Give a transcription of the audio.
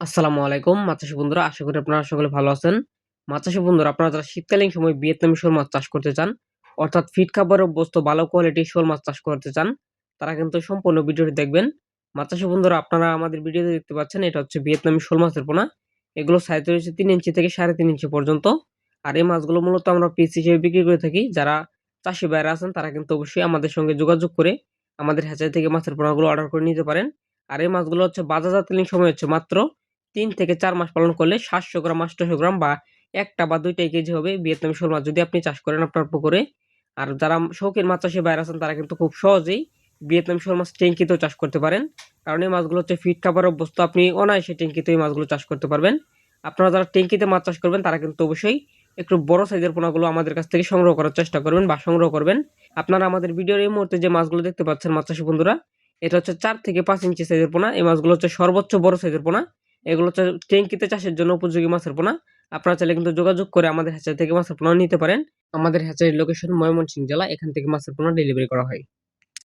আসসালামু আলাইকুম মাছচাষী বন্ধুরা, আশা করি আপনারা সকলে ভালো আছেন। মাছচাষী বন্ধুরা, আপনারা যারা শীতকালীন সময় ভিয়েতনামি শোল মাছ চাষ করতে চান, অর্থাৎ ফিট খাবারে অভ্যস্ত ভালো কোয়ালিটির শোল মাছ চাষ করতে চান, তারা কিন্তু সম্পূর্ণ ভিডিওটি দেখবেন। মাছচাষী বন্ধুরা, আপনারা আমাদের ভিডিওতে দেখতে পাচ্ছেন, এটা হচ্ছে ভিয়েতনামি শোল মাছের পোনা। এগুলো সাইজ রয়েছে 3 ইঞ্চি থেকে 3.5 ইঞ্চি পর্যন্ত। আর এই মাছগুলো মূলত আমরা পিস হিসেবে বিক্রি করে থাকি। যারা চাষী ভাইরা আছেন তারা কিন্তু অবশ্যই আমাদের সঙ্গে যোগাযোগ করে আমাদের হ্যাচারি থেকে মাছের পোনাগুলো অর্ডার করে নিতে পারেন। আর এই মাছগুলো হচ্ছে বাজারজাতকালীন সময় হচ্ছে মাত্র ৩ থেকে ৪ মাস পালন করলে ৭০০ গ্রাম ৮০০ গ্রাম বা ১ টা বা ২ টা কেজি হবে ভিয়েতনামি শোল মাছ যদি আপনি চাষ করেন আপনার পুকুরে। আর যারা শৌখিন মাছ চাষী ভাইরা আছেন তারা কিন্তু খুব সহজেই ভিয়েতনামি শোল মাছ ট্যাংকিতেও চাষ করতে পারেন। কারণ এই মাছগুলো হচ্ছে ফিট খাবার অভ্যস্ত, আপনি অনায়াসে ট্যাংকিতে এই মাছগুলো চাষ করতে পারবেন। আপনারা যারা ট্যাংকিতে মাছ চাষ করবেন তারা কিন্তু অবশ্যই একটু বড় সাইজের পোনাগুলো আমাদের কাছ থেকে সংগ্রহ করার চেষ্টা করবেন বা সংগ্রহ করবেন। আপনারা আমাদের ভিডিওর এই মুহূর্তে যে মাছগুলো দেখতে পাচ্ছেন মাছ চাষী বন্ধুরা, এটা হচ্ছে ৪ থেকে ৫ ইঞ্চি সাইজের পোনা। এই মাছগুলো হচ্ছে সর্বোচ্চ বড় সাইজের পোনা। এগুলো হচ্ছে ট্যাংকিতে চাষের জন্য উপযোগী মাছের পোনা। আপনারা চাইলে কিন্তু যোগাযোগ করে আমাদের হ্যাচারি থেকে মাছের পোনা নিতে পারেন। আমাদের হ্যাচারির লোকেশন ময়মনসিংহ জেলা। এখান থেকে মাছের পোনা ডেলিভারি করা হয়।